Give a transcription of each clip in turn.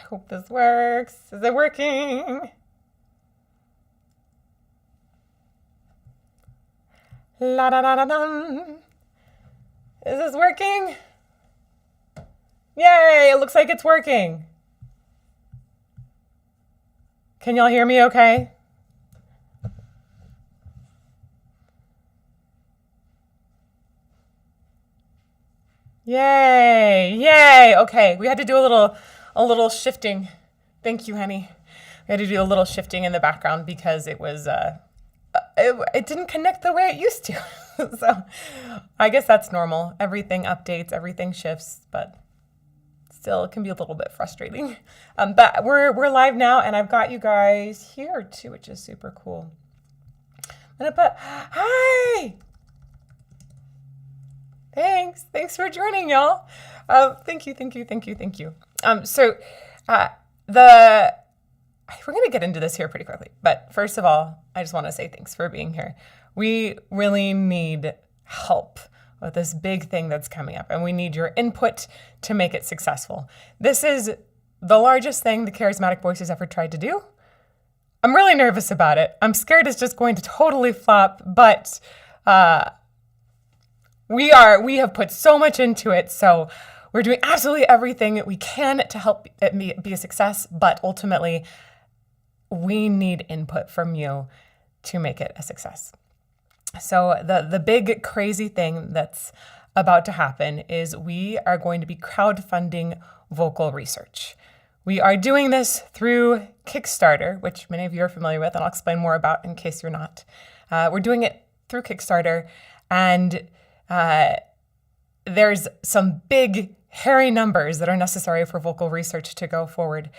hope this works. Is it working? La da da da dum. Is this working? Yay, it looks like it's working. Can y'all hear me okay? Yay, yay. Okay, we had to do a little shifting. Thank you, honey. We had to do a little shifting in the background because it was it didn't connect the way it used to. So I guess that's normal. Everything updates, everything shifts, but still it can be a little bit frustrating. But we're live now, and I've got you guys here too, which is super cool. I'm gonna put hi. Thanks for joining, y'all. Thank you. We're gonna get into this here pretty quickly, but first of all, I just want to say thanks for being here. We really need help with this big thing that's coming up, and we need your input to make it successful. This is the largest thing the Charismatic Voice has ever tried to do. I'm really nervous about it. I'm scared it's just going to totally flop, but we have put so much into it, so we're doing absolutely everything we can to help it be a success, but ultimately, we need input from you to make it a success. So the big crazy thing that's about to happen is we are going to be crowdfunding vocal research. We are doing this through Kickstarter, which many of you are familiar with, and I'll explain more about in case you're not. We're doing it through Kickstarter, and there's some big, hairy numbers that are necessary for vocal research to go forward.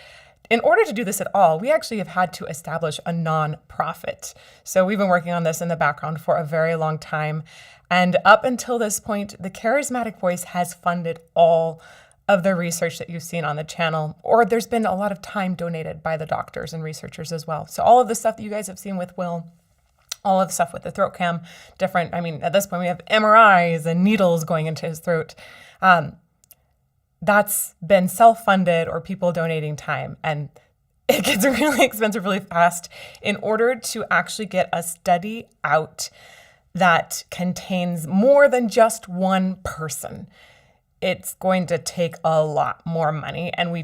In order to do this at all, we actually have had to establish a nonprofit. So we've been working on this in the background for a very long time. And up until this point, the Charismatic Voice has funded all of the research that you've seen on the channel, or there's been a lot of time donated by the doctors and researchers as well. So all of the stuff that you guys have seen with Will, all of the stuff with the throat cam, at this point we have MRIs and needles going into his throat. That's been self-funded or people donating time. And it gets really expensive really fast. In order to actually get a study out that contains more than just one person, it's going to take a lot more money, and we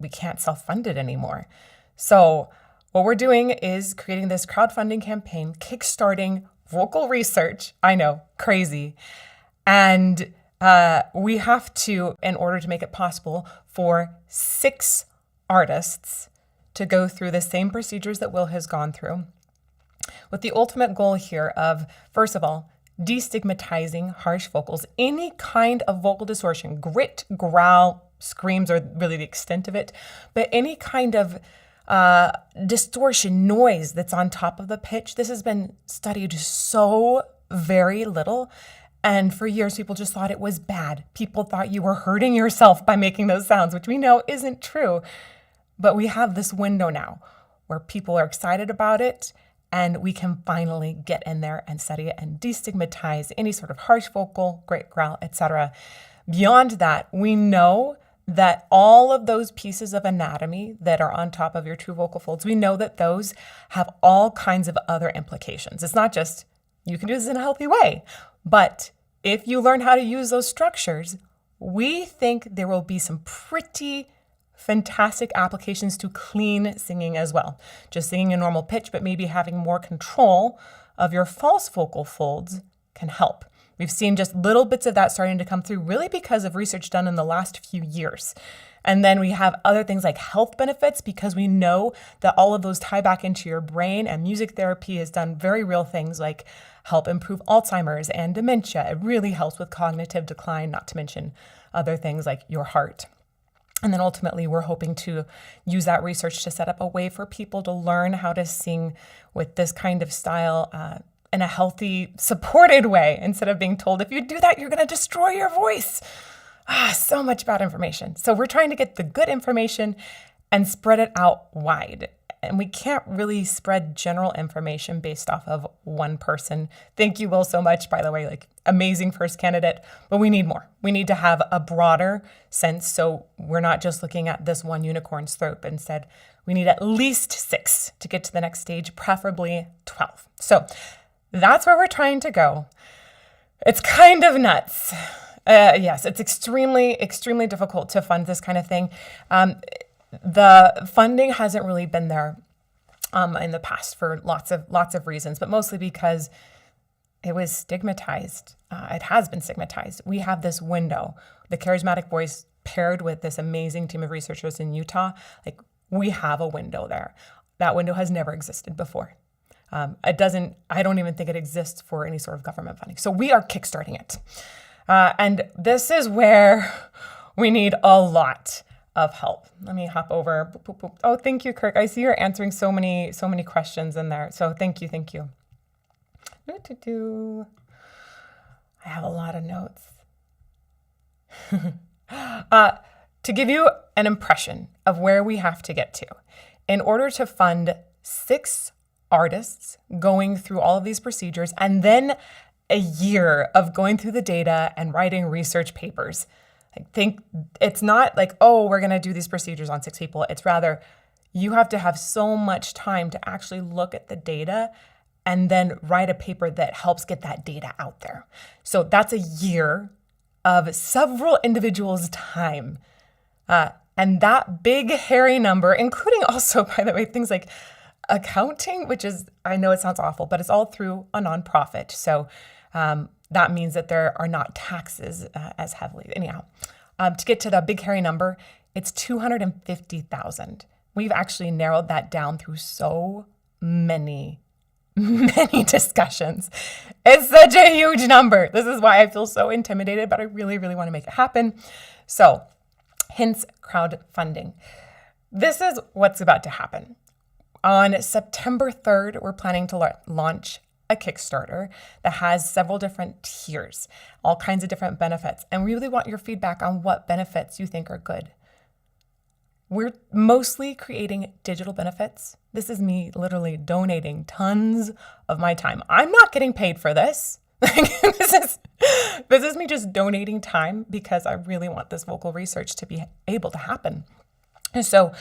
can't self-fund it anymore. So what we're doing is creating this crowdfunding campaign, kickstarting vocal research. I know, crazy. And we have to, in order to make it possible for 6 artists to go through the same procedures that Will has gone through, with the ultimate goal here of, first of all, destigmatizing harsh vocals, any kind of vocal distortion, grit, growl, screams are really the extent of it, but any kind of distortion, noise that's on top of the pitch. This has been studied so very little. And for years, people just thought it was bad. People thought you were hurting yourself by making those sounds, which we know isn't true. But we have this window now where people are excited about it, and we can finally get in there and study it and destigmatize any sort of harsh vocal, grit, growl, etc. Beyond that, we know that all of those pieces of anatomy that are on top of your true vocal folds, we know that those have all kinds of other implications. It's not just you can do this in a healthy way, but if you learn how to use those structures, we think there will be some pretty fantastic applications to clean singing as well. Just singing a normal pitch, but maybe having more control of your false vocal folds can help. We've seen just little bits of that starting to come through, really because of research done in the last few years. And then we have other things like health benefits, because we know that all of those tie back into your brain, and music therapy has done very real things like help improve Alzheimer's and dementia. It really helps with cognitive decline, not to mention other things like your heart. And then ultimately, we're hoping to use that research to set up a way for people to learn how to sing with this kind of style in a healthy, supported way, instead of being told, if you do that, you're going to destroy your voice. So much bad information. So we're trying to get the good information and spread it out wide. and we can't really spread general information based off of one person. Thank you, Will, so much, by the way, like amazing first candidate, but we need more. We need to have a broader sense, so we're not just looking at this one unicorn's throat, but instead we need at least 6 to get to the next stage, preferably 12. So that's where we're trying to go. It's kind of nuts. Yes, it's extremely, extremely difficult to fund this kind of thing. The funding hasn't really been there in the past for lots of reasons, but mostly because it was stigmatized. It has been stigmatized. We have this window, the Charismatic Voice paired with this amazing team of researchers in Utah. Like, we have a window there. That window has never existed before. I don't even think it exists for any sort of government funding. So we are kickstarting it. And this is where we need a lot of help. Let me hop over. Boop, boop, boop. Oh, thank you, Kirk. I see you're answering so many questions in there. So thank you. I have a lot of notes. To give you an impression of where we have to get to, in order to fund 6 artists going through all of these procedures, and then a year of going through the data and writing research papers. I think it's not like, oh, we're going to do these procedures on 6 people. It's rather, you have to have so much time to actually look at the data and then write a paper that helps get that data out there. So that's a year of several individuals' time. And that big, hairy number, including also, by the way, things like accounting, which is, I know it sounds awful, but it's all through a nonprofit. So that means that there are not taxes as heavily. Anyhow, to get to the big hairy number, it's 250,000. We've actually narrowed that down through so many discussions. It's such a huge number. This is why I feel so intimidated, but I really, really want to make it happen. So, hence crowdfunding. This is what's about to happen. On September 3rd, we're planning to launch a Kickstarter that has several different tiers, all kinds of different benefits. And we really want your feedback on what benefits you think are good. We're mostly creating digital benefits. This is me literally donating tons of my time. I'm not getting paid for this. This is me just donating time because I really want this vocal research to be able to happen. And so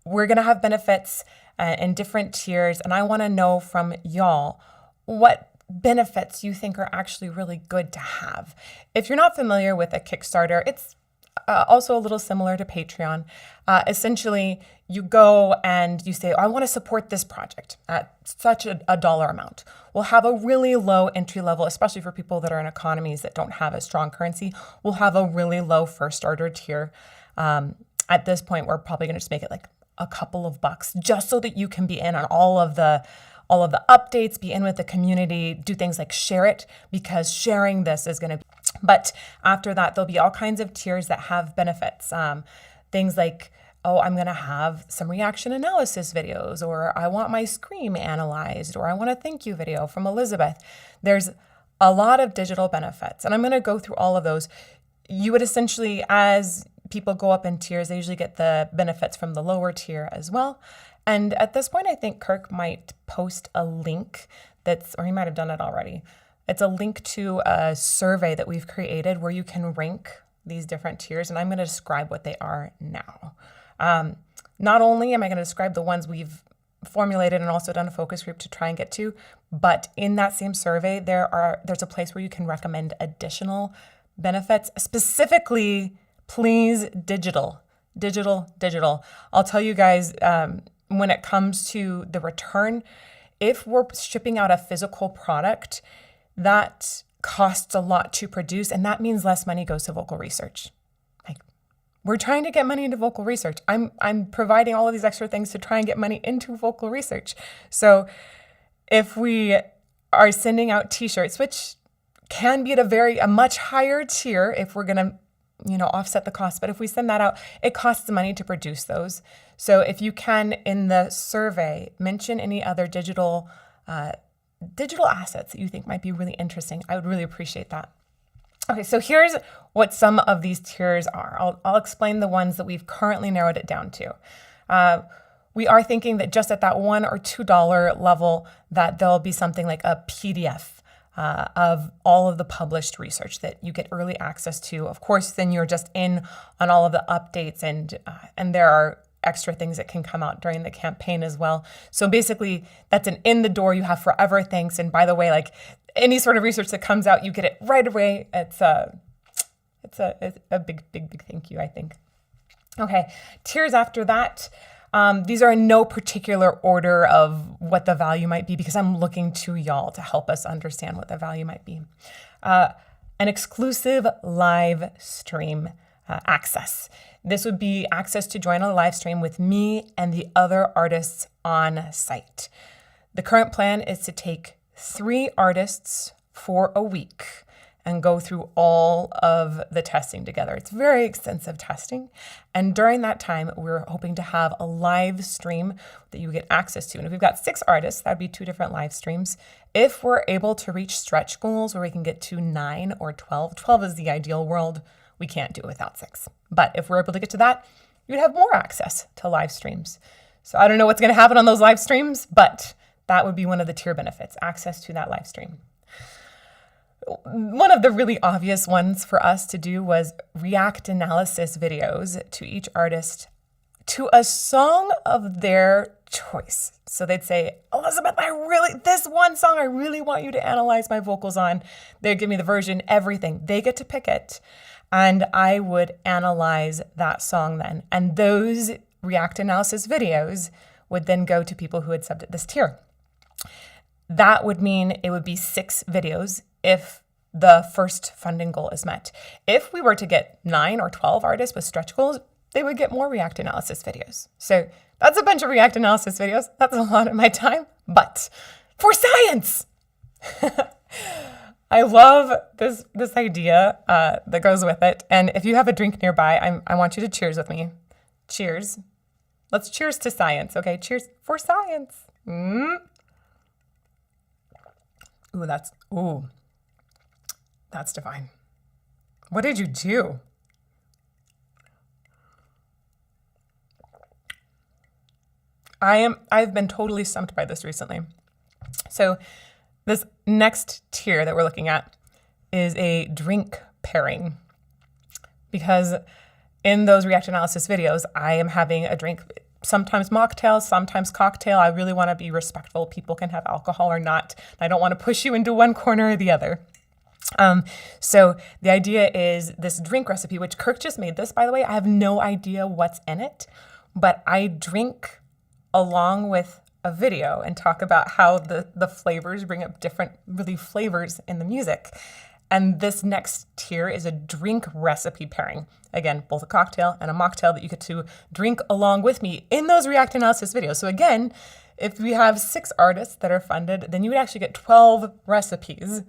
we're going to have benefits in different tiers, and I want to know from y'all what benefits you think are actually really good to have. If you're not familiar with a Kickstarter, it's also a little similar to Patreon. Essentially, you go and you say, I want to support this project at such a dollar amount. We'll have a really low entry level, especially for people that are in economies that don't have a strong currency. We'll have a really low first starter tier. At this point, we're probably going to just make it like a couple of bucks just so that you can be in on all of the updates, be in with the community, do things like share it, because sharing this is going to. But after that, there'll be all kinds of tiers that have benefits. Things like, oh, I'm going to have some reaction analysis videos, or I want my scream analyzed, or I want a thank you video from Elizabeth. There's a lot of digital benefits, and I'm going to go through all of those. You would essentially, as people go up in tiers, they usually get the benefits from the lower tier as well. And at this point, I think Kirk might post a link or he might have done it already. It's a link to a survey that we've created where you can rank these different tiers, and I'm going to describe what they are now. Not only am I going to describe the ones we've formulated and also done a focus group to try and get to, but in that same survey, there's a place where you can recommend additional benefits, specifically, please, digital. I'll tell you guys, when it comes to the return, if we're shipping out a physical product, that costs a lot to produce, and that means less money goes to vocal research. Like, we're trying to get money into vocal research. I'm providing all of these extra things to try and get money into vocal research. So if we are sending out t-shirts, which can be at a much higher tier if we're going to offset the cost. But if we send that out, it costs money to produce those. So if you can, in the survey, mention any other digital assets that you think might be really interesting, I would really appreciate that. Okay, so here's what some of these tiers are. I'll explain the ones that we've currently narrowed it down to. we are thinking that just at that $1 or $2 level, that there'll be something like a PDF of all of the published research that you get early access to. Of course, then you're just in on all of the updates, and there are extra things that can come out during the campaign as well. So basically, that's an in the door, you have forever thanks. And by the way, like any sort of research that comes out, you get it right away. It's a big thank you, I think. Okay, tiers after that. These are in no particular order of what the value might be, because I'm looking to y'all to help us understand what the value might be. An exclusive live stream access. This would be access to join a live stream with me and the other artists on site. The current plan is to take 3 artists for a week and go through all of the testing together. It's very extensive testing. And during that time, we're hoping to have a live stream that you get access to. And if we've got 6 artists, that'd be 2 different live streams. If we're able to reach stretch goals where we can get to 9 or 12, 12 is the ideal world. We can't do it without 6. But if we're able to get to that, you'd have more access to live streams. So I don't know what's going to happen on those live streams, but that would be one of the tier benefits, access to that live stream. One of the really obvious ones for us to do was react analysis videos to each artist to a song of their choice. So they'd say, Elizabeth, this one song I really want you to analyze my vocals on. They'd give me the version, everything. They get to pick it. And I would analyze that song then. And those react analysis videos would then go to people who had subbed at this tier. That would mean it would be 6 videos if the first funding goal is met. If we were to get 9 or 12 artists with stretch goals, they would get more react analysis videos. So that's a bunch of react analysis videos. That's a lot of my time, but for science. I love this idea that goes with it. And if you have a drink nearby, I want you to cheers with me. Cheers. Let's cheers to science, okay? Cheers for science. That's divine. What did you do? I've been totally stumped by this recently. So this next tier that we're looking at is a drink pairing, because in those react analysis videos, I am having a drink, sometimes mocktail, sometimes cocktail. I really want to be respectful. People can have alcohol or not. I don't want to push you into one corner or the other. So the idea is this drink recipe, which Kirk just made this, by the way. I have no idea what's in it, but I drink along with a video and talk about how the flavors bring up different really flavors in the music. And this next tier is a drink recipe pairing. Again, both a cocktail and a mocktail that you get to drink along with me in those react analysis videos. So again, if we have 6 artists that are funded, then you would actually get 12 recipes.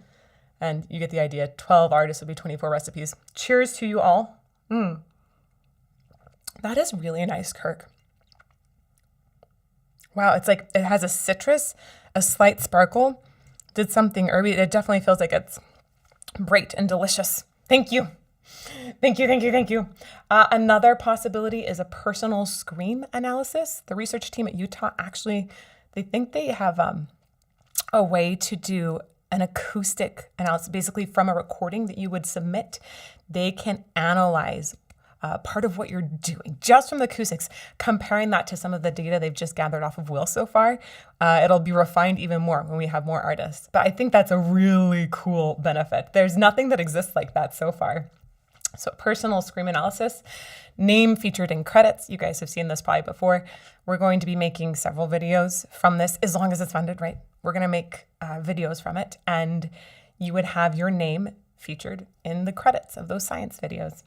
And you get the idea, 12 artists would be 24 recipes. Cheers to you all. That is really nice, Kirk. Wow, it's like it has a citrus, a slight sparkle, did something herby. It definitely feels like it's bright and delicious. Thank you. Thank you. Another possibility is a personal scream analysis. The research team at Utah actually, they think they have a way to do an acoustic analysis, basically from a recording that you would submit. They can analyze part of what you're doing just from the acoustics, comparing that to some of the data they've just gathered off of Will so far. It'll be refined even more when we have more artists. But I think that's a really cool benefit. There's nothing that exists like that so far. So personal scream analysis, name featured in credits. You guys have seen this probably before. We're going to be making several videos from this, as long as it's funded, right? We're going to make videos from it, and you would have your name featured in the credits of those science videos.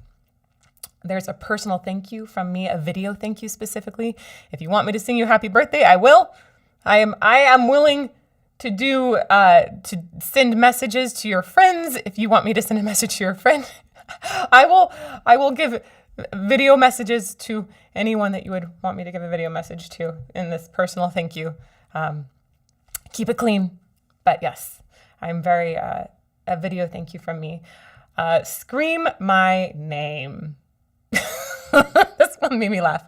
There's a personal thank you from me, a video thank you specifically. If you want me to sing you happy birthday, I will. I am willing to do to send messages to your friends. If you want me to send a message to your friend, I will give video messages to anyone that you would want me to give a video message to in this personal thank you. Keep it clean, but yes, I'm very a video thank you from me. Scream my name. This one made me laugh.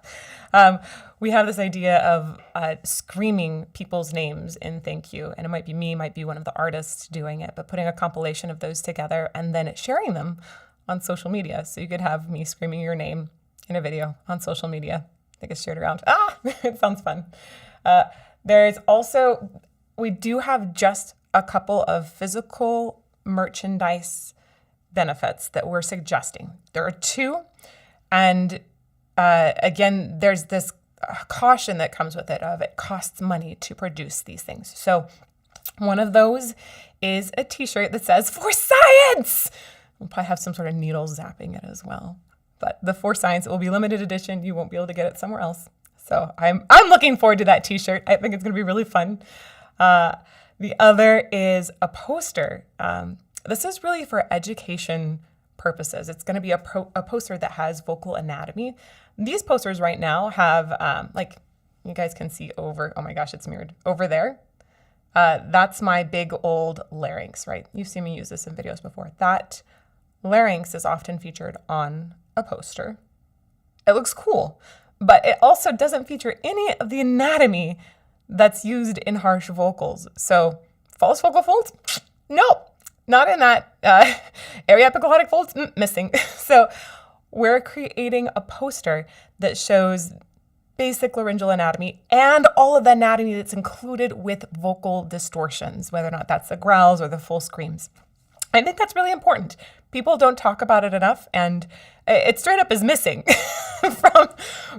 we have this idea of screaming people's names in thank you. And it might be me, might be one of the artists doing it, but putting a compilation of those together and then sharing them on social media. So you could have me screaming your name in a video on social media. That gets shared around. It sounds fun. There's also, we do have just a couple of physical merchandise benefits that we're suggesting. There are 2. And again, there's this caution that comes with it of it costs money to produce these things. So one of those is a t-shirt that says "For Science." We'll probably have some sort of needle zapping it as well. But the "For Science" will be limited edition. You won't be able to get it somewhere else. So I'm looking forward to that t-shirt. I think it's going to be really fun. The other is a poster. This is really for education purposes. It's going to be a poster that has vocal anatomy. These posters right now have, like you guys can see over, oh my gosh, it's mirrored, over there. That's my big old larynx, right? You've seen me use this in videos before. That larynx is often featured on a poster. It looks cool, but it also doesn't feature any of the anatomy that's used in harsh vocals. So false vocal folds? No, not in that. Area epiglottic folds? Missing. So we're creating a poster that shows basic laryngeal anatomy and all of the anatomy that's included with vocal distortions, whether or not that's the growls or the full screams. I think that's really important. People don't talk about it enough, and it straight up is missing from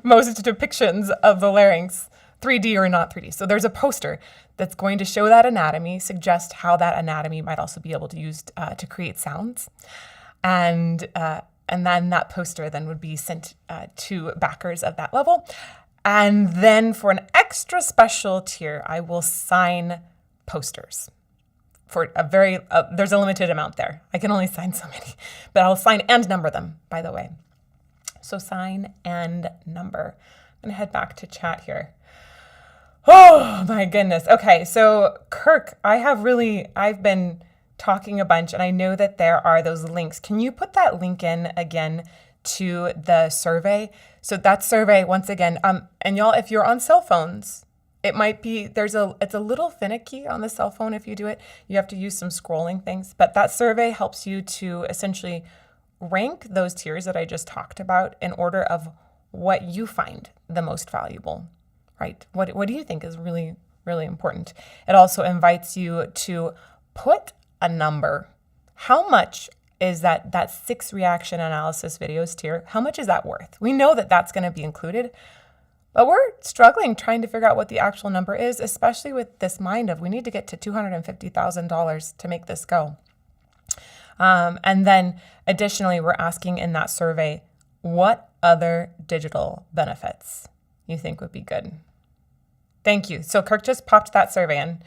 most depictions of the larynx, 3D or not 3D. So there's a poster that's going to show that anatomy, suggest how that anatomy might also be able to use to create sounds. And then that poster then would be sent to backers of that level. And then for an extra special tier, I will sign posters for a very, there's a limited amount there. I can only sign so many, but I'll sign and number them, by the way. So sign and number. I'm gonna head back to chat here. Oh my goodness. Okay, so Kirk, I've been talking a bunch, and I know that there are those links. Can you put that link in again to the survey? So that survey, once again, and y'all, if you're on cell phones, it might be, it's a little finicky on the cell phone if you do it. You have to use some scrolling things, but that survey helps you to essentially rank those tiers that I just talked about in order of what you find the most valuable, right? What do you think is really, really important? It also invites you to put a number. How much is that 6 reaction analysis videos tier? How much is that worth? We know that that's going to be included, but we're struggling trying to figure out what the actual number is, especially with this mind of we need to get to $250,000 to make this go. And then additionally, we're asking in that survey, what other digital benefits you think would be good? Thank you. So Kirk just popped that survey in.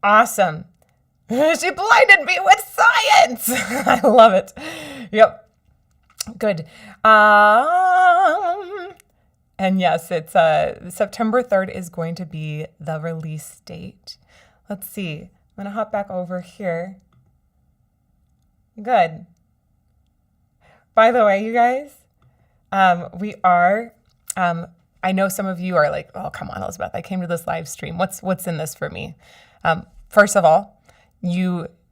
Awesome. She blinded me with science. I love it. Yep. Good. And yes, it's September 3rd is going to be the release date. Let's see. I'm going to hop back over here. Good. By the way, you guys, we are, I know some of you are like, oh, come on, Elizabeth, I came to this live stream. What's in this for me? First of all,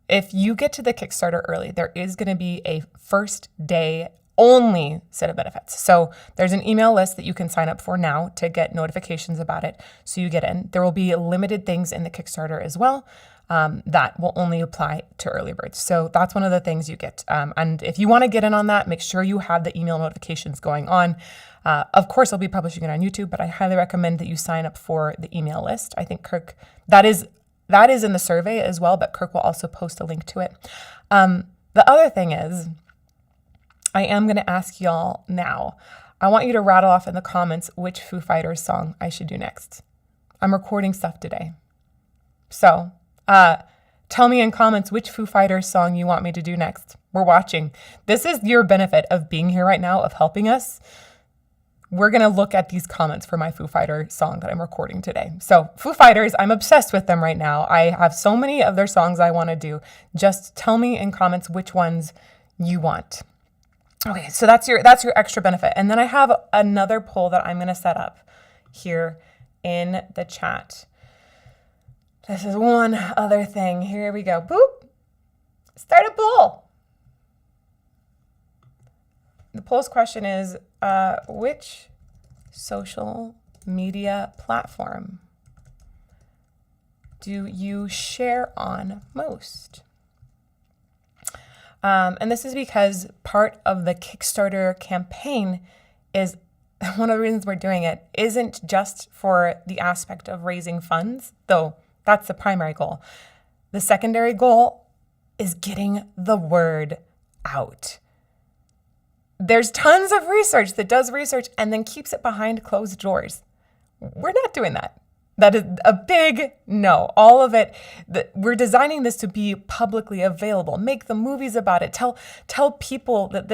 if you get to the Kickstarter early, there is going to be a first day only set of benefits. So there's an email list that you can sign up for now to get notifications about it. So you get in. There will be limited things in the Kickstarter as well that will only apply to early birds. So that's one of the things you get. And if you want to get in on that, make sure you have the email notifications going on. Of course, I'll be publishing it on YouTube, but I highly recommend that you sign up for the email list. I think Kirk, that is in the survey as well, but Kirk will also post a link to it. The other thing is, I am going to ask y'all now. I want you to rattle off in the comments which Foo Fighters song I should do next. I'm recording stuff today. So tell me in comments which Foo Fighters song you want me to do next. We're watching. This is your benefit of being here right now, of helping us. We're going to look at these comments for my Foo Fighter song that I'm recording today. So Foo Fighters, I'm obsessed with them right now. I have so many of their songs I want to do. Just tell me in comments which ones you want. Okay, so that's your extra benefit. And then I have another poll that I'm going to set up here in the chat. This is one other thing. Here we go. Boop. Start a poll. The poll's question is, which social media platform do you share on most? And this is because part of the Kickstarter campaign is, one of the reasons we're doing it isn't just for the aspect of raising funds, though that's the primary goal. The secondary goal is getting the word out. There's tons of research that does research and then keeps it behind closed doors. We're not doing that. That is a big no. All of it, we're designing this to be publicly available. Make the movies about it. Tell people that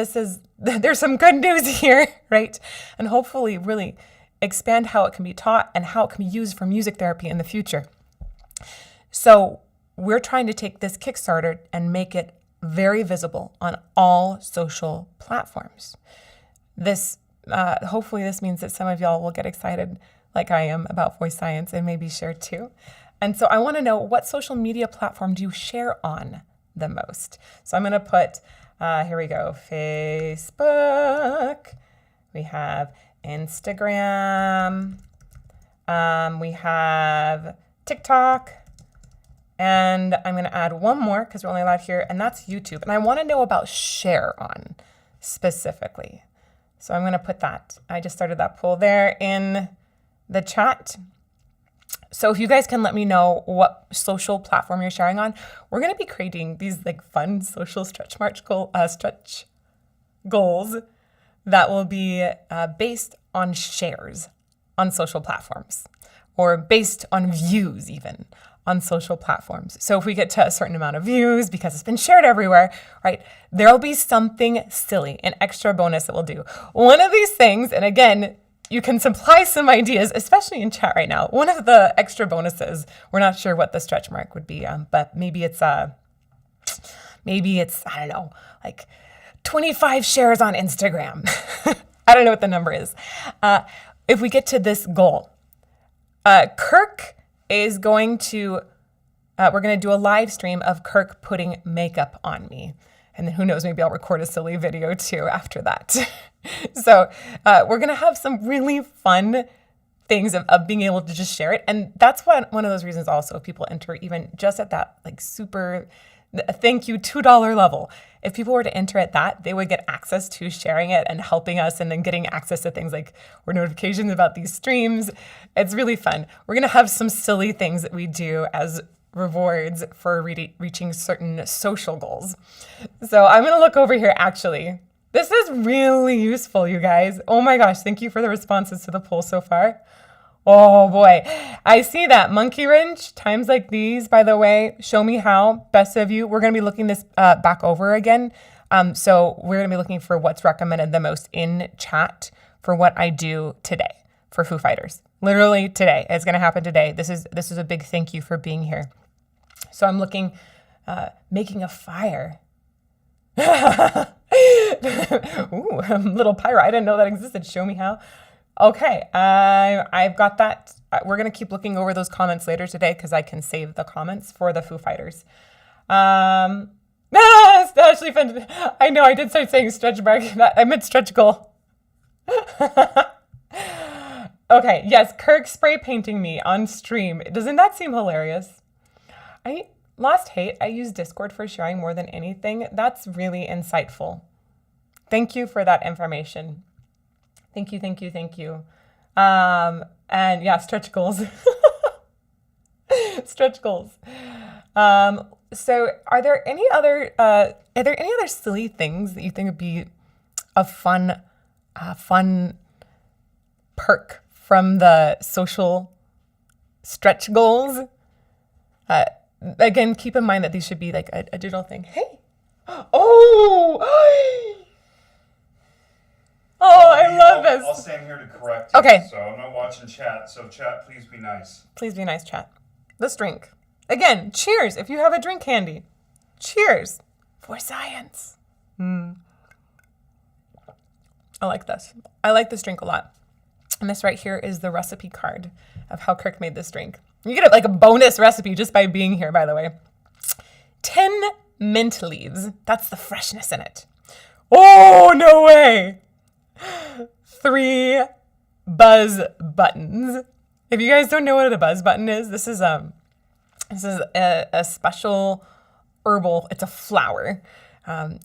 there's some good news here, right? And hopefully really expand how it can be taught and how it can be used for music therapy in the future. So we're trying to take this Kickstarter and make it very visible on all social platforms. This, hopefully this means that some of y'all will get excited like I am about voice science and maybe share too. And so I want to know, what social media platform do you share on the most? So I'm going to put, here we go, Facebook, we have Instagram, we have TikTok, and I'm going to add one more because we're only allowed here, and that's YouTube. And I want to know about share on specifically. So I'm going to put that. I just started that poll there in the chat. So if you guys can let me know what social platform you're sharing on, we're going to be creating these like fun social stretch goals that will be based on shares on social platforms, or based on views even on social platforms. So if we get to a certain amount of views because it's been shared everywhere, right, there'll be something silly, an extra bonus that we'll do. One of these things, and again, you can supply some ideas, especially in chat right now. One of the extra bonuses, we're not sure what the stretch mark would be, but maybe it's, I don't know, like 25 shares on Instagram. I don't know what the number is. If we get to this goal, Kirk is going to, we're going to do a live stream of Kirk putting makeup on me. And then who knows, maybe I'll record a silly video too after that. So we're going to have some really fun things of being able to just share it. And that's one of those reasons also, if people enter even just at that like super thank you $2 level. If people were to enter at that, they would get access to sharing it and helping us, and then getting access to things like notifications about these streams. It's really fun. We're going to have some silly things that we do as rewards for reaching certain social goals. So I'm going to look over here actually. This is really useful, you guys. Oh my gosh, thank you for the responses to the poll so far. Oh boy, I see that. Monkey wrench, times like these, by the way, show me how, best of you. We're going to be looking this back over again. So we're going to be looking for what's recommended the most in chat for what I do today for Foo Fighters. Literally today. It's going to happen today. This is a big thank you for being here. So I'm looking, making a fire. Ooh, little pyro. I didn't know that existed. Show me how. Okay, I've got that. We're going to keep looking over those comments later today because I can save the comments for the Foo Fighters. Ashley, I know I did start saying stretch mark. I meant stretch goal. Okay, yes, Kirk spray painting me on stream. Doesn't that seem hilarious? Lost hate. I use Discord for sharing more than anything. That's really insightful. Thank you for that information. Thank you. And yeah, stretch goals. Stretch goals. So are there any other silly things that you think would be a fun perk from the social stretch goals? Again, keep in mind that these should be like a digital thing. Hey. Oh, I love this. I'll stand here to correct you. Okay. So I'm not watching chat. So chat, please be nice. Please be nice, chat. Let's drink. Again, cheers if you have a drink handy. Cheers for science. I like this. I like this drink a lot. And this right here is the recipe card of how Kirk made this drink. You get like a bonus recipe just by being here, by the way. 10 mint leaves. That's the freshness in it. Oh, no way. 3 buzz buttons. If you guys don't know what a buzz button is, this is a special herbal. It's a flower.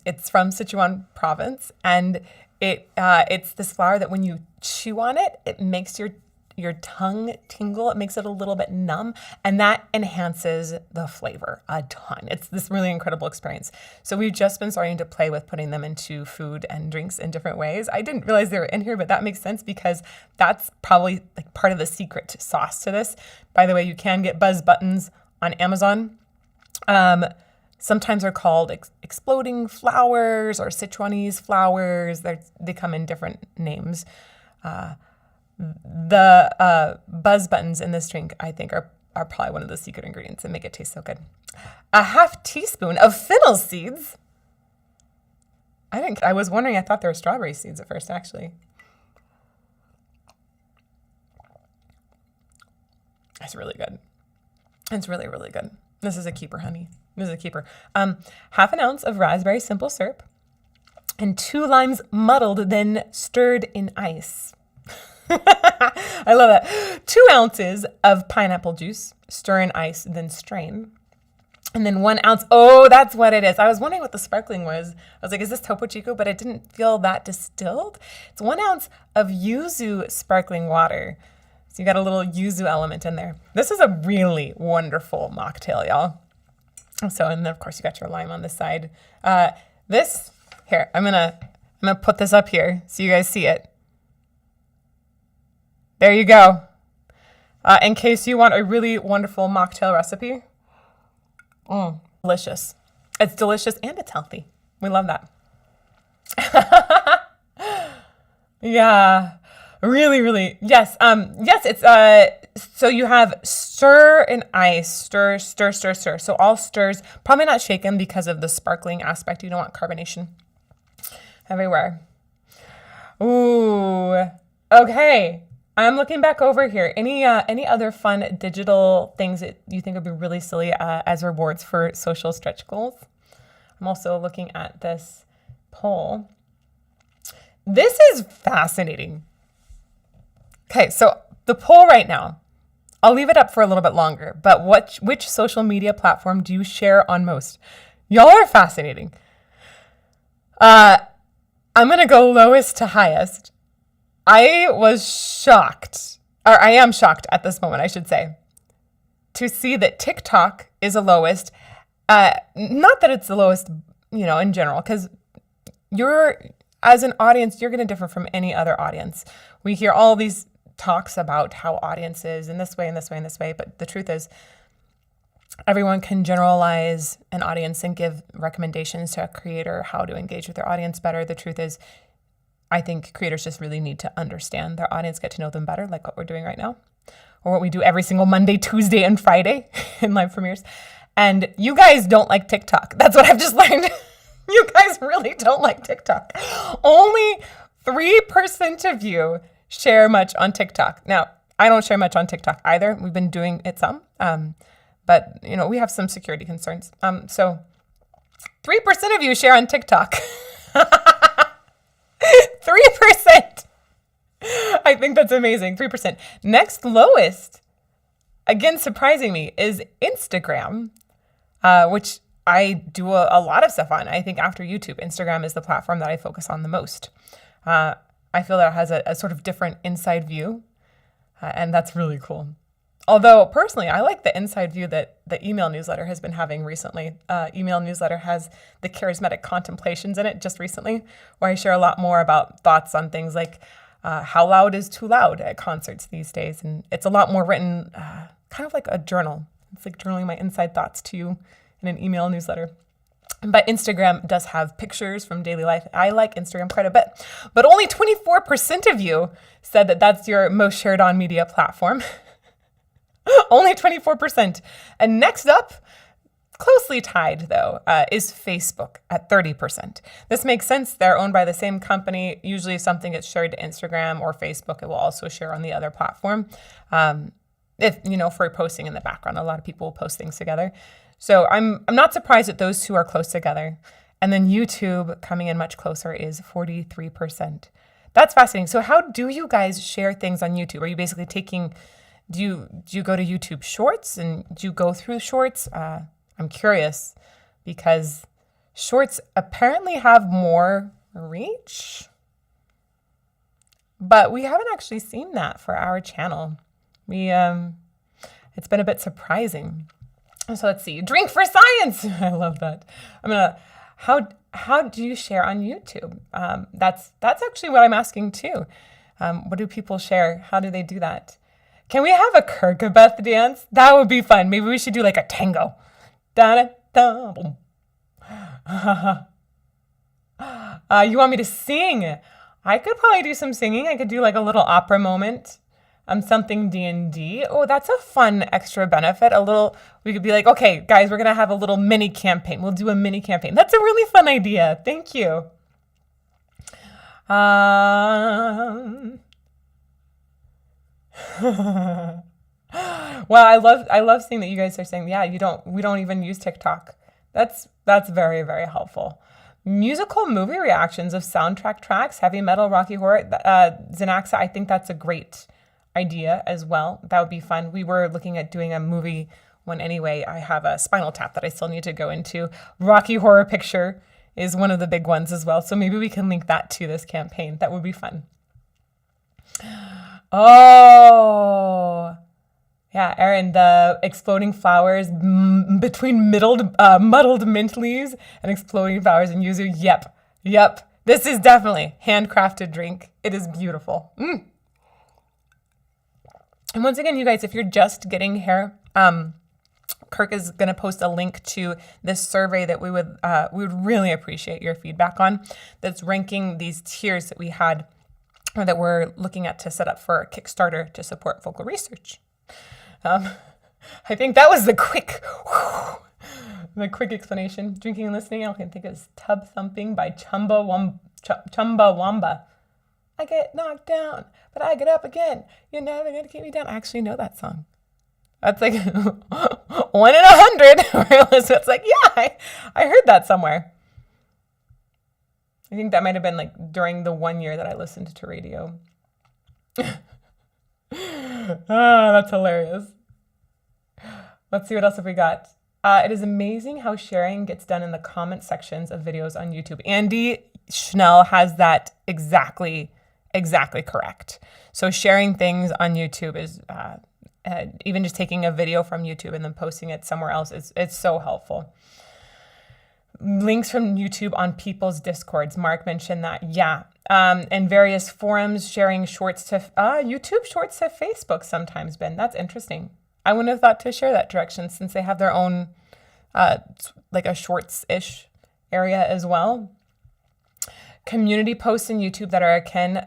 It's from Sichuan province, and it's this flower that when you chew on it, it makes your tongue tingle. It makes it a little bit numb, and that enhances the flavor a ton. It's this really incredible experience. So we've just been starting to play with putting them into food and drinks in different ways. I didn't realize they were in here, but that makes sense because that's probably like part of the secret sauce to this. By the way, you can get buzz buttons on Amazon. Sometimes they're called exploding flowers or Sichuanese flowers. They come in different names. The buzz buttons in this drink, I think, are probably one of the secret ingredients that make it taste so good. A half teaspoon of fennel seeds. I was wondering, I thought they were strawberry seeds at first, actually. It's really good. It's really, really good. This is a keeper, honey. This is a keeper. Half an ounce of raspberry simple syrup and 2 limes muddled, then stirred in ice. I love that. 2 ounces of pineapple juice, stir in ice, then strain. And then 1 ounce. Oh, that's what it is. I was wondering what the sparkling was. I was like, is this Topo Chico? But it didn't feel that distilled. It's 1 ounce of yuzu sparkling water. So you got a little yuzu element in there. This is a really wonderful mocktail, y'all. So, and then of course you got your lime on the side. Here, I'm gonna put this up here so you guys see it. There you go. In case you want a really wonderful mocktail recipe. Delicious. It's delicious and it's healthy. We love that. Yeah. Really, really. Yes. Yes, it's so you have stir in ice, stir. So all stirs, probably not shaken because of the sparkling aspect. You don't want carbonation everywhere. Ooh. Okay. I'm looking back over here. Any other fun digital things that you think would be really silly as rewards for social stretch goals? I'm also looking at this poll. This is fascinating. Okay, so the poll right now, I'll leave it up for a little bit longer, but which social media platform do you share on most? Y'all are fascinating. I'm going to go lowest to highest. I was shocked, or I am shocked at this moment, I should say, to see that TikTok is the lowest. Not that it's the lowest, in general, because as an audience, you're going to differ from any other audience. We hear all these talks about how audiences in this way, in this way, in this way, but the truth is everyone can generalize an audience and give recommendations to a creator how to engage with their audience better. The truth is, I think creators just really need to understand their audience, get to know them better, like what we're doing right now, or what we do every single Monday, Tuesday, and Friday in live premieres. And you guys don't like TikTok. That's what I've just learned. You guys really don't like TikTok. Only 3% of you share much on TikTok. Now, I don't share much on TikTok either. We've been doing it some, but we have some security concerns. So 3% of you share on TikTok. 3%. I think that's amazing. 3%. Next lowest, again, surprising me, is Instagram, which I do a lot of stuff on. I think after YouTube, Instagram is the platform that I focus on the most. I feel that it has a sort of different inside view, and that's really cool. Although, personally, I like the inside view that the email newsletter has been having recently. Email newsletter has the Charismatic contemplations in it just recently, where I share a lot more about thoughts on things like how loud is too loud at concerts these days. And it's a lot more written, kind of like a journal. It's like journaling my inside thoughts to you in an email newsletter. But Instagram does have pictures from daily life. I like Instagram quite a bit. But only 24% of you said that that's your most shared on media platform. Only 24%. And next up, closely tied, though, is Facebook at 30%. This makes sense. They're owned by the same company. Usually if something gets shared to Instagram or Facebook, it will also share on the other platform. If, for posting in the background, a lot of people will post things together. So I'm not surprised that those two are close together. And then YouTube coming in much closer is 43%. That's fascinating. So how do you guys share things on YouTube? Are you basically do you go to YouTube Shorts and do you go through Shorts? I'm curious because Shorts apparently have more reach, but we haven't actually seen that for our channel. It's been a bit surprising. So let's see. Drink for science. I love that. How do you share on YouTube? That's actually what I'm asking too. What do people share? How do they do that? Can we have a Kirkabeth dance? That would be fun. Maybe we should do like a tango. You want me to sing? I could probably do some singing. I could do like a little opera moment. Something D&D. Oh, that's a fun extra benefit. We could be like, okay, guys, we're going to have a little mini campaign. We'll do a mini campaign. That's a really fun idea. Thank you. Well, I love seeing that you guys are saying, yeah, we don't even use TikTok. That's very, very helpful. Musical movie reactions of soundtrack tracks, heavy metal, rocky horror, Xanaxa, I think that's a great idea as well. That would be fun. We were looking at doing a movie one anyway. I have a Spinal Tap that I still need to go into. Rocky Horror Picture is one of the big ones as well. So maybe we can link that to this campaign. That would be fun. Oh, yeah, Erin, the exploding flowers between muddled mint leaves and exploding flowers and yuzu. Yep. This is definitely handcrafted drink. It is beautiful. And once again, you guys, if you're just getting here, Kirk is going to post a link to this survey that we would really appreciate your feedback on. That's ranking these tiers that we had, or that we're looking at to set up for Kickstarter to support vocal research. I think that was the quick explanation. Drinking and listening, all I can think is Tub Thumping by Chumbawamba. I get knocked down, but I get up again. You're never going to keep me down. I actually know that song. That's like 1 in 100. So it's like, yeah, I heard that somewhere. I think that might have been like during the 1 year that I listened to radio. That's hilarious. Let's see what else have we got. It is amazing how sharing gets done in the comment sections of videos on YouTube. Andy Schnell has that exactly correct. So sharing things on YouTube is even just taking a video from YouTube and then posting it somewhere else. It's so helpful. Links from YouTube on people's Discords. Mark mentioned that. Yeah. And various forums sharing shorts to YouTube shorts to Facebook sometimes, Ben. That's interesting. I wouldn't have thought to share that direction since they have their own like a shorts-ish area as well. Community posts in YouTube that are akin,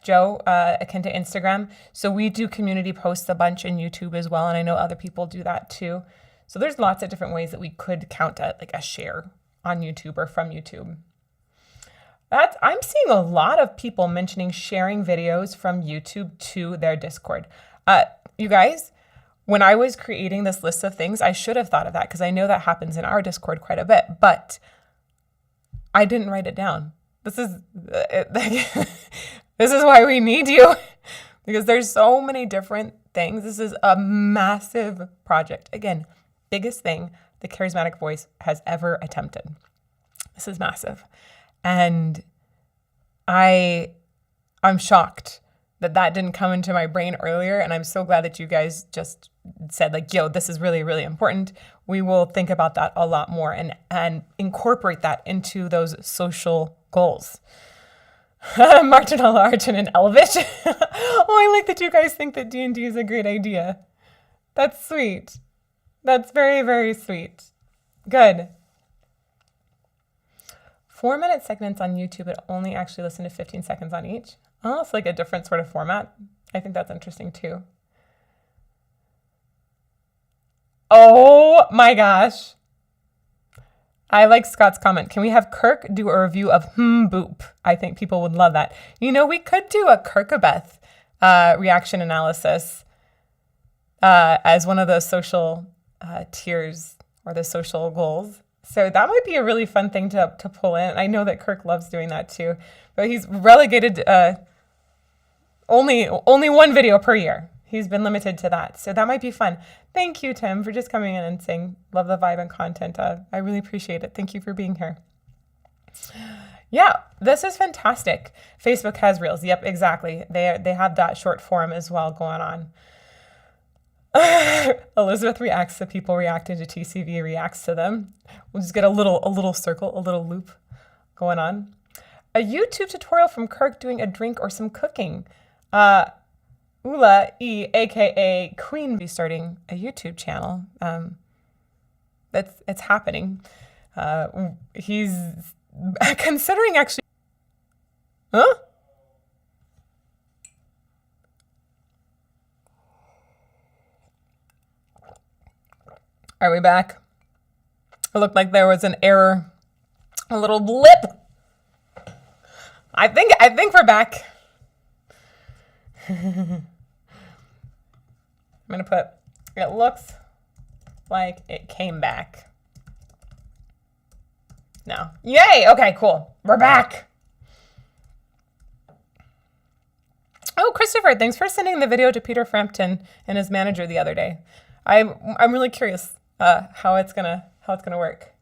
Joe, akin to Instagram. So we do community posts a bunch in YouTube as well, and I know other people do that too. So there's lots of different ways that we could count like a share on YouTube or from YouTube. I'm seeing a lot of people mentioning sharing videos from YouTube to their Discord. You guys, when I was creating this list of things, I should have thought of that because I know that happens in our Discord quite a bit, but I didn't write it down. This is why we need you, because there's so many different things. This is a massive project. Again, biggest thing the Charismatic Voice has ever attempted. This is massive. And I'm shocked that didn't come into my brain earlier. And I'm so glad that you guys just said like, yo, this is really, really important. We will think about that a lot more and incorporate that into those social goals. Martinella Archon and Elvish. Oh, I like that you guys think that D&D is a great idea. That's sweet. That's very, very sweet. Good. 4-minute segments on YouTube, but only actually listen to 15 seconds on each. Oh, it's like a different sort of format. I think that's interesting too. Oh my gosh. I like Scott's comment. Can we have Kirk do a review of Boop? I think people would love that. We could do a Kirkabeth reaction analysis as one of those social tiers or the social goals. So that might be a really fun thing to pull in. I know that Kirk loves doing that too, but he's relegated only one video per year. He's been limited to that. So that might be fun. Thank you, Tim, for just coming in and saying, love the vibe and content. I really appreciate it. Thank you for being here. Yeah, this is fantastic. Facebook has Reels. Yep, exactly. They have that short form as well going on. Elizabeth reacts to people reacting to TCV reacts to them. We'll just get a little circle, a little loop going on. A YouTube tutorial from Kirk doing a drink or some cooking. Ula E, aka Queen, be starting a YouTube channel. It's happening. He's considering actually. Huh? Are we back? It looked like there was an error, a little blip. I think we're back. I'm gonna put, it looks like it came back. No. Yay! Okay, cool. We're back. Oh, Christopher, thanks for sending the video to Peter Frampton and his manager the other day. I'm really curious how it's gonna work.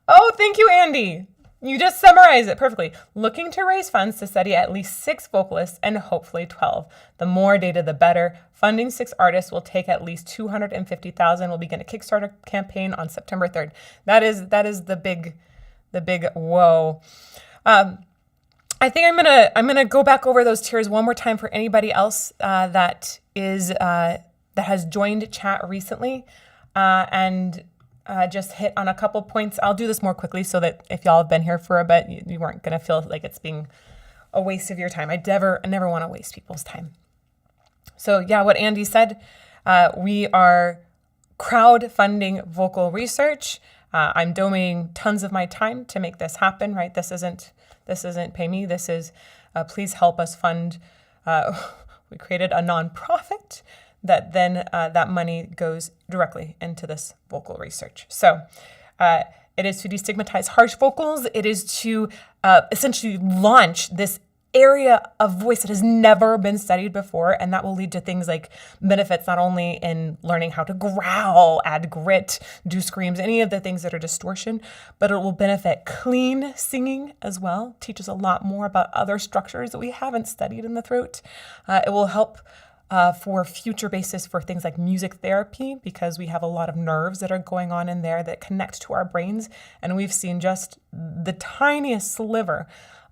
Oh, thank you, Andy. You just summarized it perfectly. Looking to raise funds to study at least 6 vocalists and hopefully 12. The more data, the better. Funding 6 artists will take at least $250,000. We'll begin a Kickstarter campaign on September 3rd. That is the big whoa. I think I'm gonna go back over those tiers one more time for anybody else that has joined chat recently and just hit on a couple points. I'll do this more quickly so that if y'all have been here for a bit, you weren't going to feel like it's being a waste of your time. I never want to waste people's time. So yeah, what Andy said, we are crowdfunding vocal research. I'm donating tons of my time to make this happen, right? This isn't pay me. This is please help us fund. We created a nonprofit that then that money goes directly into this vocal research. So it is to destigmatize harsh vocals. It is to essentially launch this area of voice that has never been studied before, and that will lead to things like benefits not only in learning how to growl, add grit, do screams, any of the things that are distortion, but it will benefit clean singing as well, teach us a lot more about other structures that we haven't studied in the throat. It will help for future basis for things like music therapy, because we have a lot of nerves that are going on in there that connect to our brains. And we've seen just the tiniest sliver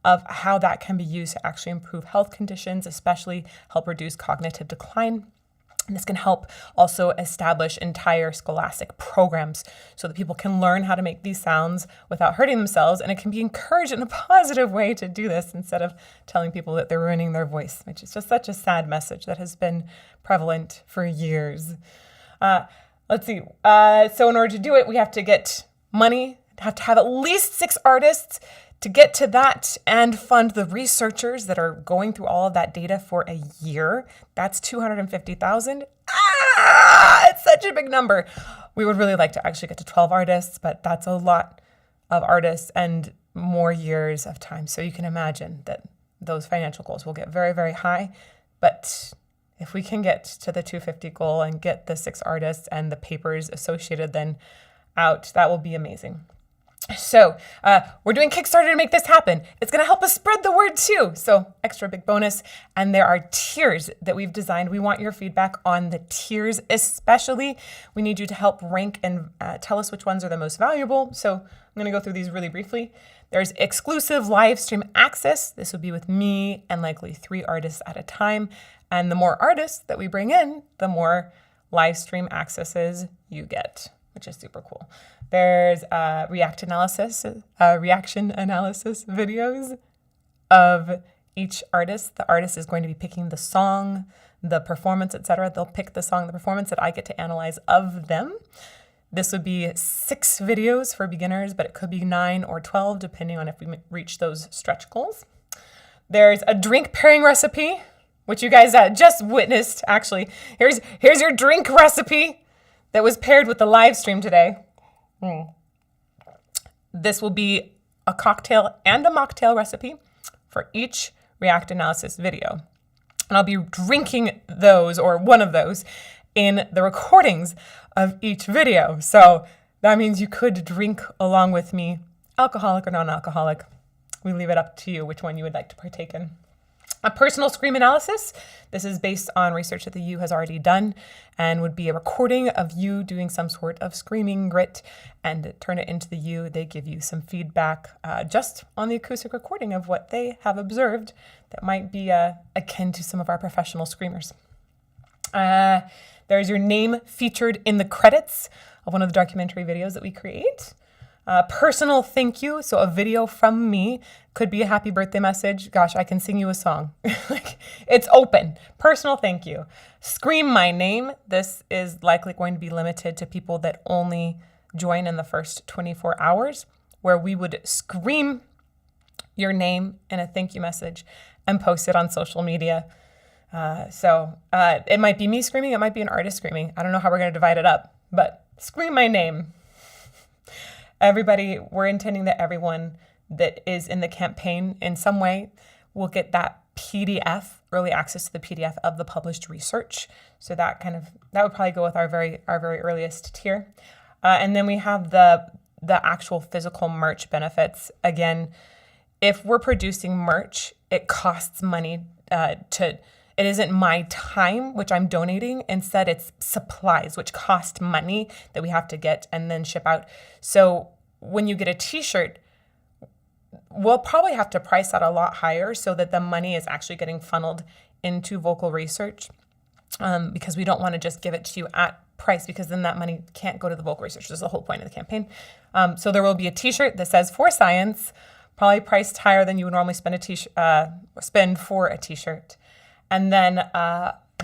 of how that can be used to actually improve health conditions, especially help reduce cognitive decline. And this can help also establish entire scholastic programs so that people can learn how to make these sounds without hurting themselves. And it can be encouraged in a positive way to do this instead of telling people that they're ruining their voice, which is just such a sad message that has been prevalent for years. Let's see. So in order to do it, we have to get money, have to have at least 6 artists to get to that and fund the researchers that are going through all of that data for a year. That's $250,000. It's such a big number. We would really like to actually get to 12 artists, but that's a lot of artists and more years of time. So you can imagine that those financial goals will get very, very high. But if we can get to the 250 goal and get the 6 artists and the papers associated then out, that will be amazing. So we're doing Kickstarter to make this happen. It's going to help us spread the word too. So extra big bonus. And there are tiers that we've designed. We want your feedback on the tiers especially. We need you to help rank and tell us which ones are the most valuable. So I'm going to go through these really briefly. There's exclusive live stream access. This will be with me and likely 3 artists at a time. And the more artists that we bring in, the more live stream accesses you get, which is super cool. There's reaction analysis videos of each artist. The artist is going to be picking the song, the performance, etc. They'll pick the song, the performance that I get to analyze of them. This would be 6 videos for beginners, but it could be 9 or 12, depending on if we reach those stretch goals. There's a drink pairing recipe, which you guys just witnessed, actually. Here's your drink recipe that was paired with the live stream today. This will be a cocktail and a mocktail recipe for each React analysis video. And I'll be drinking those, or one of those, in the recordings of each video. So that means you could drink along with me, alcoholic or non-alcoholic. We leave it up to you which one you would like to partake in. A personal scream analysis. This is based on research that the U has already done and would be a recording of you doing some sort of screaming grit and turn it into the U. They give you some feedback just on the acoustic recording of what they have observed that might be akin to some of our professional screamers. There's your name featured in the credits of one of the documentary videos that we create. Personal thank you. So a video from me could be a happy birthday message. Gosh, I can sing you a song. It's open. Personal thank you. Scream my name. This is likely going to be limited to people that only join in the first 24 hours, where we would scream your name in a thank you message and post it on social media. So it might be me screaming. It might be an artist screaming. I don't know how we're going to divide it up, but scream my name. Everybody, we're intending that everyone that is in the campaign in some way will get that PDF, early access to the PDF of the published research. So that would probably go with our very earliest tier. And then we have the actual physical merch benefits. Again, if we're producing merch, it costs money it isn't my time, which I'm donating. Instead, it's supplies, which cost money that we have to get and then ship out. So when you get a t-shirt, we'll probably have to price that a lot higher so that the money is actually getting funneled into vocal research, because we don't want to just give it to you at price, because then that money can't go to the vocal research. That's the whole point of the campaign. So there will be a t-shirt that says for science, probably priced higher than you would normally spend for a t-shirt. And then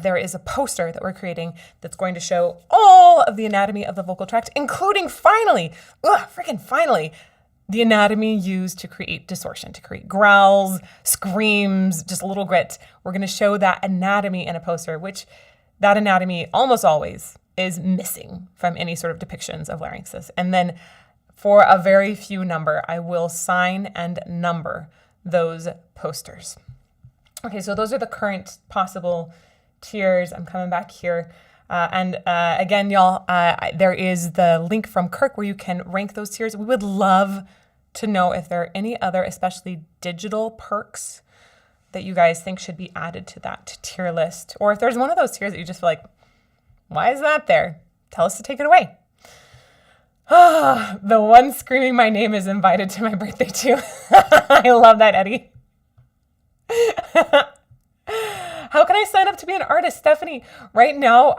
there is a poster that we're creating that's going to show all of the anatomy of the vocal tract, including finally, the anatomy used to create distortion, to create growls, screams, just a little grit. We're going to show that anatomy in a poster, which that anatomy almost always is missing from any sort of depictions of larynxes. And then for a very few number, I will sign and number those posters. Okay, so those are the current possible tiers. I'm coming back here. Again, y'all, there is the link from Kirk where you can rank those tiers. We would love to know if there are any other, especially digital perks, that you guys think should be added to that tier list. Or if there's one of those tiers that you just feel like, why is that there? Tell us to take it away. The one screaming my name is invited to my birthday too. I love that, Eddie. How can I sign up to be an artist, Stephanie? Right now,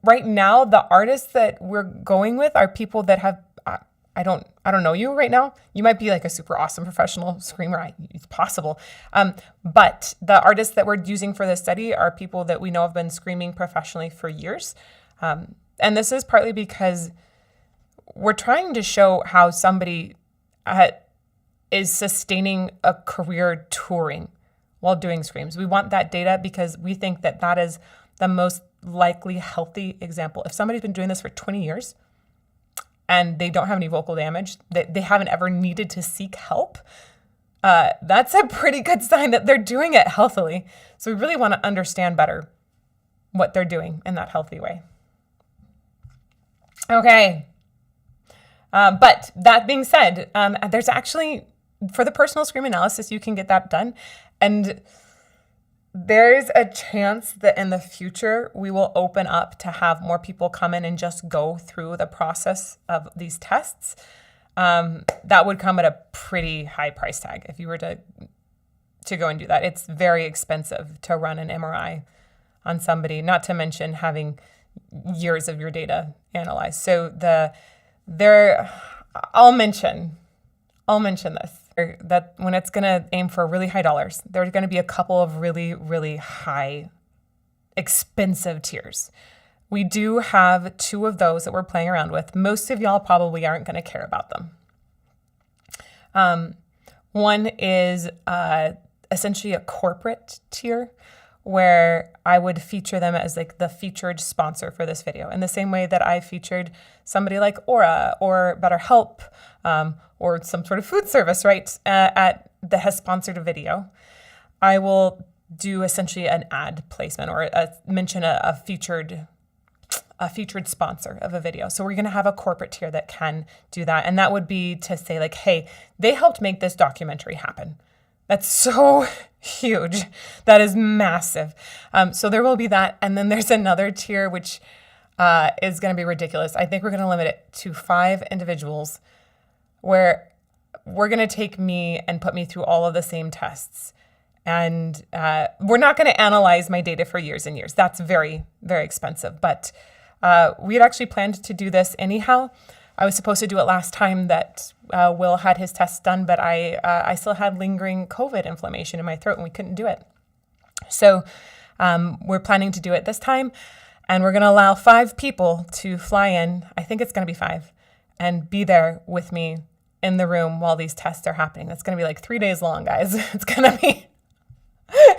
the artists that we're going with are people that have, I don't know you right now. You might be like a super awesome professional screamer. It's possible. But the artists that we're using for this study are people that we know have been screaming professionally for years. And this is partly because we're trying to show how somebody is sustaining a career touring while doing screams. We want that data because we think that that is the most likely healthy example. If somebody's been doing this for 20 years and they don't have any vocal damage, they haven't ever needed to seek help, that's a pretty good sign that they're doing it healthily. So we really want to understand better what they're doing in that healthy way. Okay. But that being said, there's actually, for the personal scream analysis, you can get that done. And there's a chance that in the future, we will open up to have more people come in and just go through the process of these tests. That would come at a pretty high price tag if you were to go and do that. It's very expensive to run an MRI on somebody, not to mention having years of your data analyzed. So I'll mention this, that when it's going to aim for really high dollars, there's going to be a couple of really, really high, expensive tiers. We do have 2 of those that we're playing around with. Most of y'all probably aren't going to care about them. One is essentially a corporate tier where I would feature them as like the featured sponsor for this video, in the same way that I featured somebody like Aura or BetterHelp or some sort of food service, right, that has sponsored a video. I will do essentially an ad placement or mention a featured sponsor of a video. So we're going to have a corporate tier that can do that. And that would be to say like, hey, they helped make this documentary happen. That's so huge. That is massive. So there will be that. And then there's another tier, which is going to be ridiculous. I think we're going to limit it to 5 individuals where we're going to take me and put me through all of the same tests. And we're not going to analyze my data for years and years. That's very, very expensive. But we had actually planned to do this anyhow. I was supposed to do it last time that Will had his tests done, but I still had lingering COVID inflammation in my throat and we couldn't do it. So we're planning to do it this time, and we're going to allow 5 people to fly in. I think it's going to be 5, and be there with me in the room while these tests are happening. It's going to be like 3 days long, guys. It's going to be...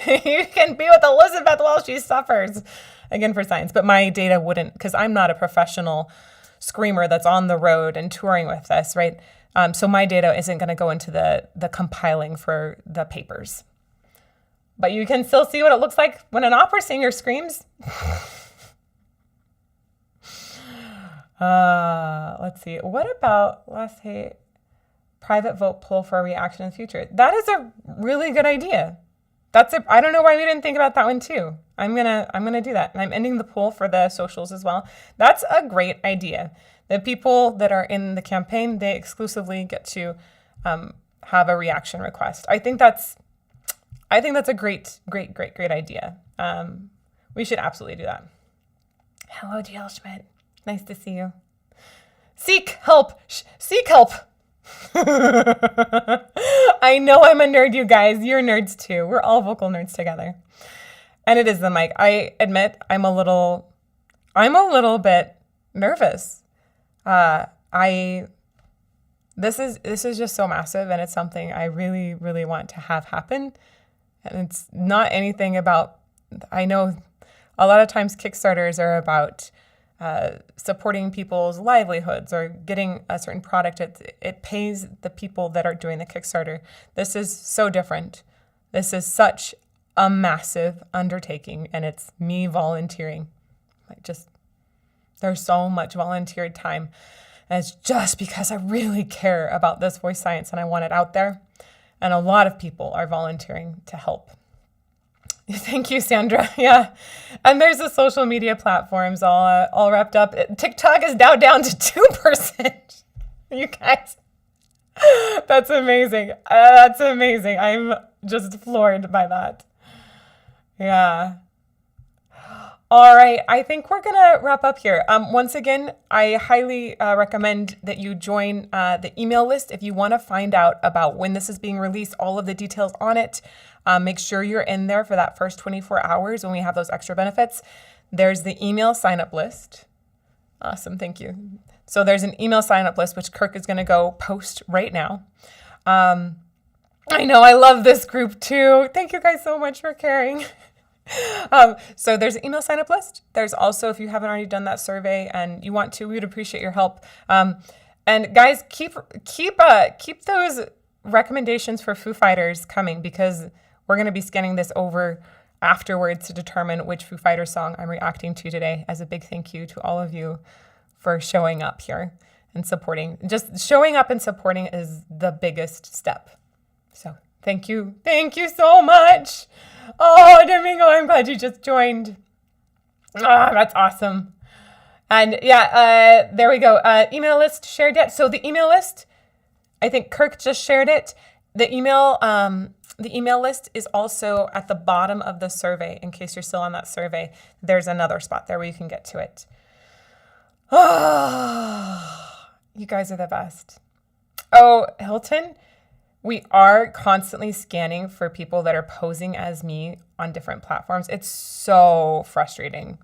You can be with Elizabeth while she suffers, again, for science. But my data wouldn't, because I'm not a professional screamer that's on the road and touring with this, right? So my data isn't going to go into the compiling for the papers. But you can still see what it looks like when an opera singer screams. Let's see. What about, let's say, private vote poll for a reaction in the future? That is a really good idea. I don't know why we didn't think about that one too. I'm gonna do that. And I'm ending the poll for the socials as well. That's a great idea. The people that are in the campaign, they exclusively get to have a reaction request. I think that's a great idea. We should absolutely do that. Hello, DL Schmidt. Nice to see you. Seek help. Seek help. I know I'm a nerd, you guys. You're nerds too. We're all vocal nerds together. And it is the mic. I admit I'm a little bit nervous. This is just so massive, and it's something I really, really want to have happen. And it's not anything about, I know a lot of times Kickstarters are about supporting people's livelihoods or getting a certain product. It pays the people that are doing the Kickstarter. This is so different. This is such a massive undertaking, and it's me volunteering. There's so much volunteered time. And it's just because I really care about this voice science and I want it out there. And a lot of people are volunteering to help. Thank you, Sandra. Yeah. And there's the social media platforms all wrapped up. TikTok is now down to 2%. You guys, that's amazing. That's amazing. I'm just floored by that. Yeah. All right. I think we're going to wrap up here. Once again, I highly recommend that you join the email list if you want to find out about when this is being released, all of the details on it. Make sure you're in there for that first 24 hours when we have those extra benefits. There's the email sign-up list. Awesome. Thank you. So there's an email sign-up list, which Kirk is going to go post right now. I know I love this group too. Thank you guys so much for caring. So there's an email sign-up list. There's also, if you haven't already done that survey and you want to, we would appreciate your help. And guys, keep those recommendations for Foo Fighters coming, because we're going to be scanning this over afterwards to determine which Foo Fighters song I'm reacting to today, as a big thank you to all of you for showing up here and supporting. Just showing up and supporting is the biggest step. So thank you. Thank you so much. Oh, Domingo, I'm glad you just joined. Oh, that's awesome. And yeah, there we go. Email list shared yet? So the email list, I think Kirk just shared it. The email list is also at the bottom of the survey. In case you're still on that survey, there's another spot there where you can get to it. Oh, you guys are the best. Oh, Hilton, we are constantly scanning for people that are posing as me on different platforms. It's so frustrating.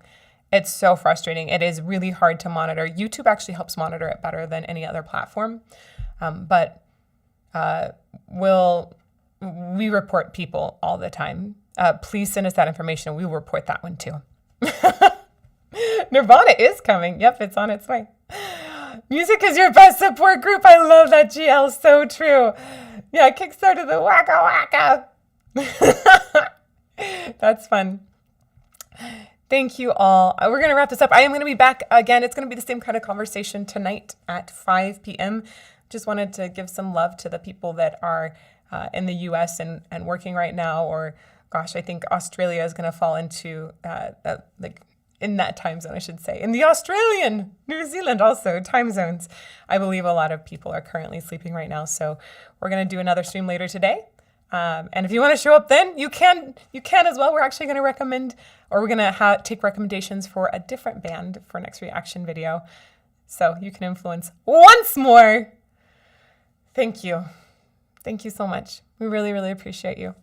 It's so frustrating. It is really hard to monitor. YouTube actually helps monitor it better than any other platform. But we report people all the time. Please send us that information. We will report that one too. Nirvana is coming. Yep, it's on its way. Music is your best support group. I love that, GL. So true. Yeah, Kickstarter the waka waka. That's fun. Thank you all. We're going to wrap this up. I am going to be back again. It's going to be the same kind of conversation tonight at 5 p.m. Just wanted to give some love to the people that are in the U.S. and working right now, or gosh, I think Australia is going to fall into in that time zone, I should say. In the Australian, New Zealand also, time zones. I believe a lot of people are currently sleeping right now. So we're going to do another stream later today. And if you want to show up then, you can as well. We're actually going to recommend, or we're going to take recommendations for a different band for next reaction video. So you can influence once more. Thank you. Thank you so much. We really, really appreciate you.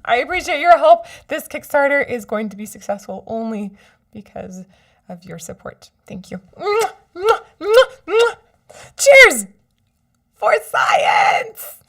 I appreciate your help. This Kickstarter is going to be successful only because of your support. Thank you. Cheers for science.